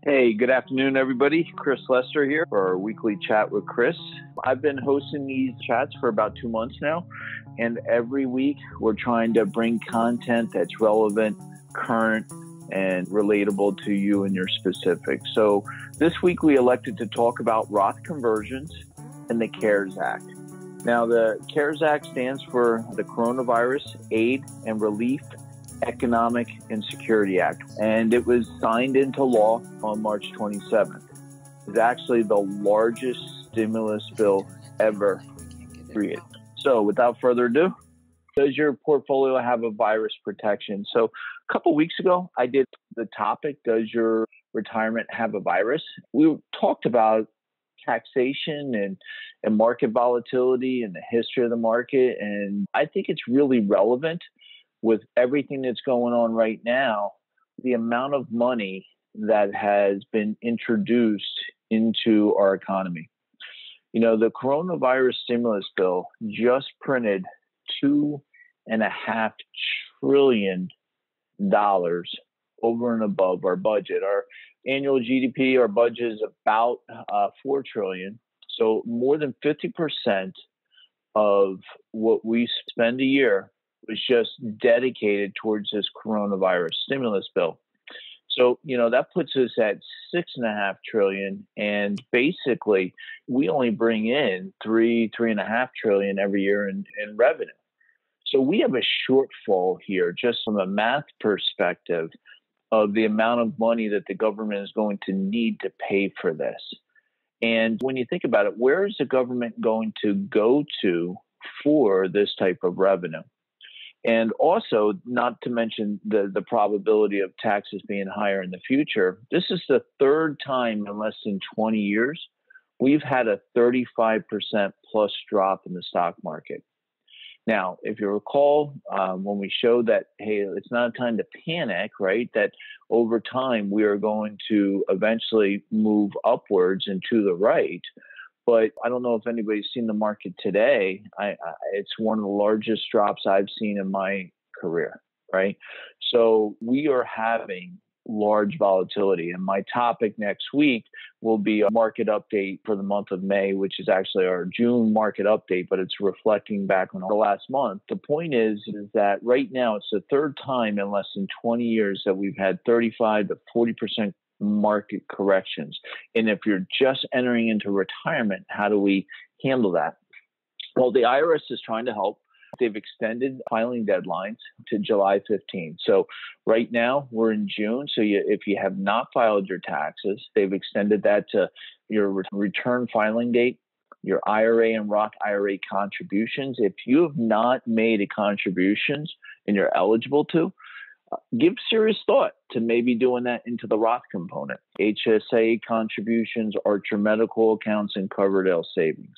Hey, good afternoon, everybody. Chris Lester here for our weekly chat with Chris. I've been hosting these chats for about 2 months now, and every week we're trying to bring content that's relevant, current, and relatable to you and your specifics. So this week we elected to talk about Roth Conversions and the CARES Act. Now, the CARES Act stands for the Coronavirus Aid and Relief Economic and Security Act, and it was signed into law on March 27th. It's actually the largest stimulus bill ever created. So without further ado, does your portfolio have a virus protection? So a couple weeks ago, I did the topic, does your retirement have a virus? We talked about taxation and market volatility and the history of the market, and I think it's really relevant with everything that's going on right now, the amount of money that has been introduced into our economy. You know, the coronavirus stimulus bill just printed $2.5 trillion over and above our budget. Our annual GDP, our budget is about $4 trillion. So more than 50% of what we spend a year was just dedicated towards this coronavirus stimulus bill. So, you know, that puts us at $6.5 trillion. And basically, we only bring in $3.5 trillion every year in revenue. So we have a shortfall here, just from a math perspective, of the amount of money that the government is going to need to pay for this. And when you think about it, where is the government going to go to for this type of revenue? And also, not to mention the probability of taxes being higher in the future, this is the third time in less than 20 years we've had a 35% plus drop in the stock market. Now, if you recall, when we showed that, hey, it's not a time to panic, right? That over time we are going to eventually move upwards and to the right. But I don't know if anybody's seen the market today. It's one of the largest drops I've seen in my career, right? So we are having large volatility. And my topic next week will be a market update for the month of May, which is actually our June market update, but it's reflecting back on the last month. The point is that right now it's the third time in less than 20 years that we've had 35 to 40% market corrections. And if you're just entering into retirement, how do we handle that? Well, the IRS is trying to help. They've extended filing deadlines to July 15th. So right now we're in June. So if you have not filed your taxes, they've extended that to your return filing date, your IRA and Roth IRA contributions. If you have not made a contributions and you're eligible to, give serious thought to maybe doing that into the Roth component. HSA contributions, Archer medical accounts, and Coverdell savings.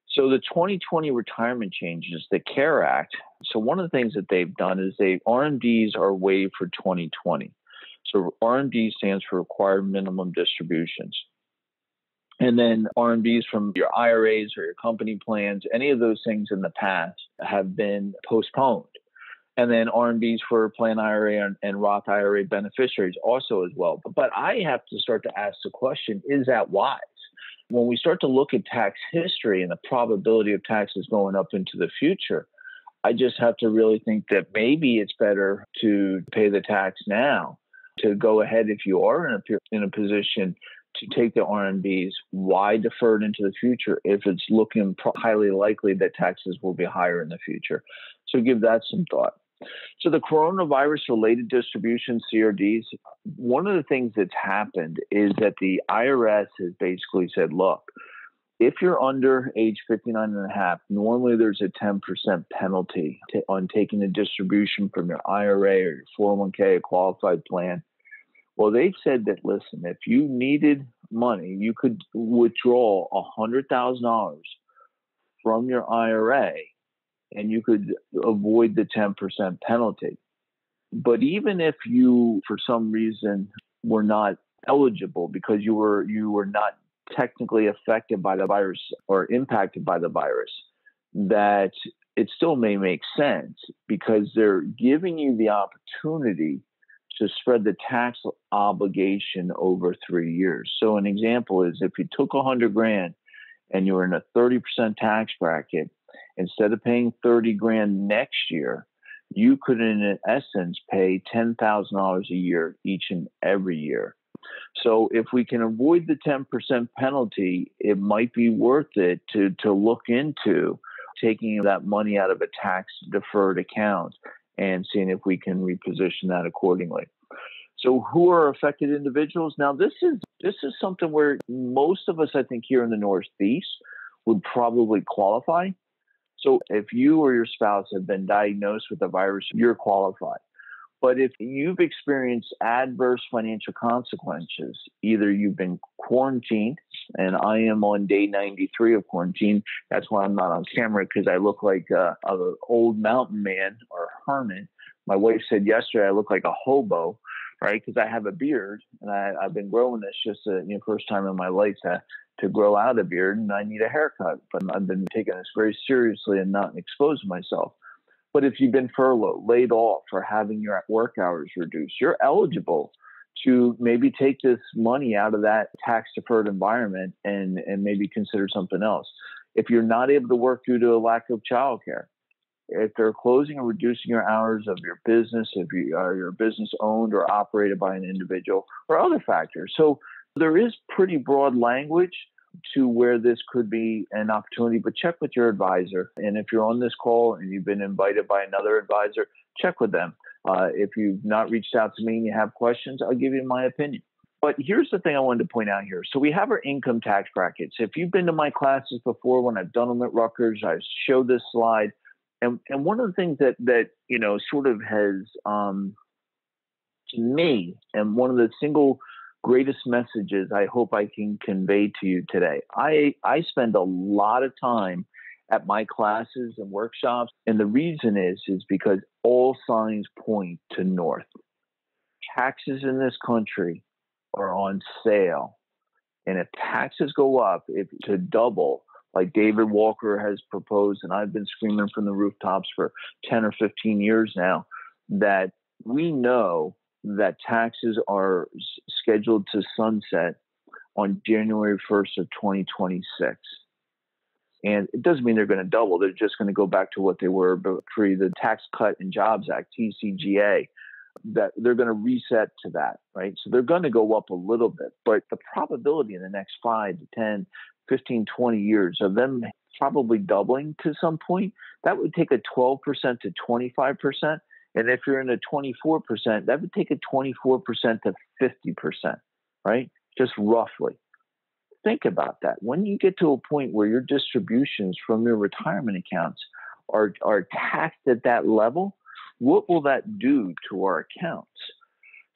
So the 2020 retirement changes, the CARE Act. So one of the things that they've done is RMDs are waived for 2020. So RMD stands for required minimum distributions. And then RMDs from your IRAs or your company plans, any of those things in the past have been postponed. And then RMDs for Plan IRA and Roth IRA beneficiaries also as well. But I have to start to ask the question, is that wise? When we start to look at tax history and the probability of taxes going up into the future, I just have to really think that maybe it's better to pay the tax now, to go ahead if you are in a position to take the RMDs. Why defer it into the future if it's looking highly likely that taxes will be higher in the future? So give that some thought. So the coronavirus-related distribution, CRDs, one of the things that's happened is that the IRS has basically said, look, if you're under age 59 and a half, normally there's a 10% penalty on taking a distribution from your IRA or your 401k, a qualified plan. Well, they've said that, listen, if you needed money, you could withdraw $100,000 from your IRA and you could avoid the 10% penalty. But even if you, for some reason, were not eligible because you were not technically affected by the virus or impacted by the virus, that it still may make sense because they're giving you the opportunity to spread the tax obligation over 3 years. So an example is if you took 100 grand and you were in a 30% tax bracket, instead of paying 30 grand next year, you could, in essence, pay $10,000 a year each and every year. So if we can avoid the 10% penalty, it might be worth it to look into taking that money out of a tax deferred account and seeing if we can reposition that accordingly. So who are affected individuals? Now, this is something where most of us, I think, here in the Northeast would probably qualify. So if you or your spouse have been diagnosed with the virus, you're qualified. But if you've experienced adverse financial consequences, either you've been quarantined, and I am on day 93 of quarantine. That's why I'm not on camera, because I look like an old mountain man or hermit. My wife said yesterday I look like a hobo, right? Because I have a beard, and I've been growing this just first time in my life to grow out a beard, and I need a haircut. But I've been taking this very seriously and not exposing myself. But if you've been furloughed, laid off, or having your work hours reduced, you're eligible to maybe take this money out of that tax-deferred environment and maybe consider something else. If you're not able to work due to a lack of childcare, if they're closing or reducing your hours of your business, if your business owned or operated by an individual, or other factors. So there is pretty broad language to where this could be an opportunity, but check with your advisor. And if you're on this call and you've been invited by another advisor, check with them. If you've not reached out to me and you have questions, I'll give you my opinion. But here's the thing I wanted to point out here. So we have our income tax brackets. If you've been to my classes before, when I've done them at Rutgers, I show this slide. And one of the things that sort of has, to me, and one of the single greatest messages I hope I can convey to you today. I spend a lot of time at my classes and workshops, and the reason is because all signs point to north. Taxes in this country are on sale, and if taxes go up to double, like David Walker has proposed, and I've been screaming from the rooftops for 10 or 15 years now, that we know that taxes are scheduled to sunset on January 1st of 2026. And it doesn't mean they're going to double. They're just going to go back to what they were pre the Tax Cut and Jobs Act, TCJA, that they're going to reset to that, right? So they're going to go up a little bit. But the probability in the next 5 to 10, 15, 20 years of them probably doubling to some point, that would take a 12% to 25%. And if you're in a 24%, that would take a 24% to 50%, right? Just roughly. Think about that. When you get to a point where your distributions from your retirement accounts are taxed at that level, what will that do to our accounts?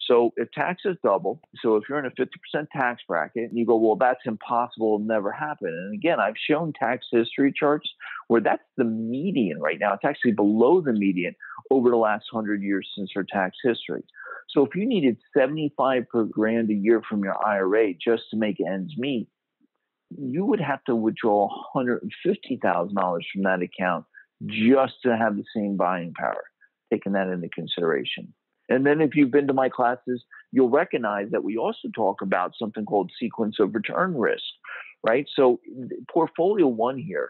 So if taxes double, so if you're in a 50% tax bracket and you go, well, that's impossible, it'll never happen. And again, I've shown tax history charts where that's the median right now. It's actually below the median over the last 100 years since our tax history. So if you needed 75 per grand a year from your IRA just to make ends meet, you would have to withdraw $150,000 from that account just to have the same buying power, taking that into consideration. And then if you've been to my classes, you'll recognize that we also talk about something called sequence of return risk, right? So portfolio one here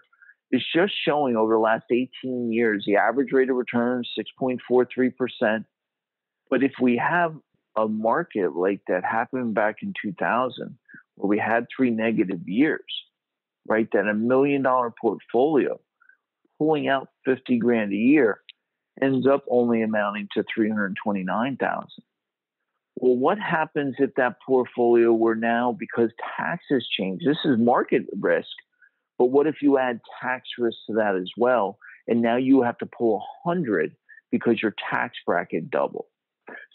is just showing over the last 18 years, the average rate of return is 6.43%. But if we have a market like that happened back in 2000, where we had 3 negative years, right? That $1 million portfolio pulling out 50 grand a year ends up only amounting to 329,000. Well, what happens if that portfolio were now, because taxes change? This is market risk, but what if you add tax risk to that as well? And now you have to pull 100 because your tax bracket doubled.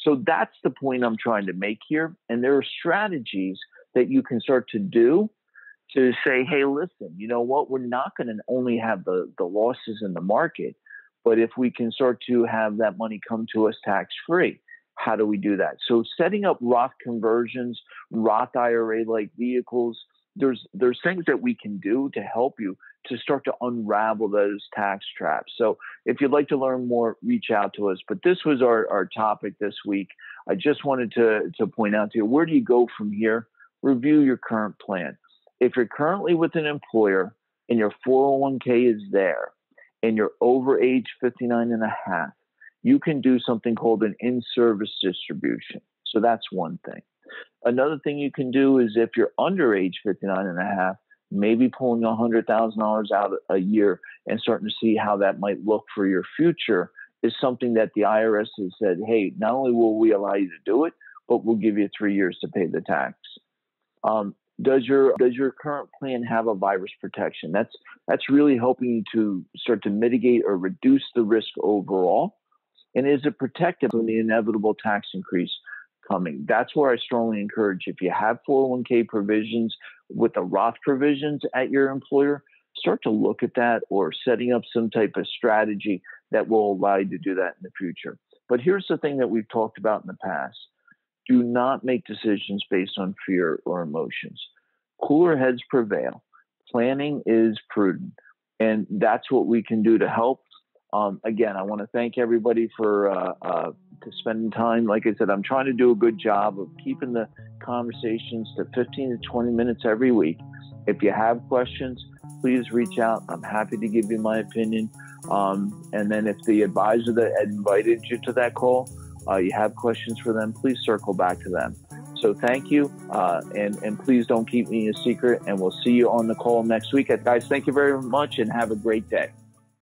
So that's the point I'm trying to make here. And there are strategies that you can start to do to say, hey, listen, you know what? We're not going to only have the losses in the market, but if we can start to have that money come to us tax-free, how do we do that? So setting up Roth conversions, Roth IRA-like vehicles, there's things that we can do to help you to start to unravel those tax traps. So if you'd like to learn more, reach out to us. But this was our topic this week. I just wanted to point out to you, where do you go from here? Review your current plan. If you're currently with an employer and your 401k is there and you're over age 59 and a half, you can do something called an in-service distribution. So that's one thing. Another thing you can do is if you're under age 59 and a half, maybe pulling $100,000 out a year and starting to see how that might look for your future is something that the IRS has said, hey, not only will we allow you to do it, but we'll give you 3 years to pay the tax. Does your current plan have a virus protection? That's really helping you to start to mitigate or reduce the risk overall. And is it protected from the inevitable tax increase coming? That's where I strongly encourage, if you have 401k provisions with the Roth provisions at your employer, start to look at that or setting up some type of strategy that will allow you to do that in the future. But here's the thing that we've talked about in the past. Do not make decisions based on fear or emotions. Cooler heads prevail. Planning is prudent. And that's what we can do to help. Again, I want to thank everybody for spending time. Like I said, I'm trying to do a good job of keeping the conversations to 15 to 20 minutes every week. If you have questions, please reach out. I'm happy to give you my opinion. And then if the advisor that invited you to that call, you have questions for them, please circle back to them. So thank you. And please don't keep me a secret. And we'll see you on the call next week. Guys, thank you very much and have a great day.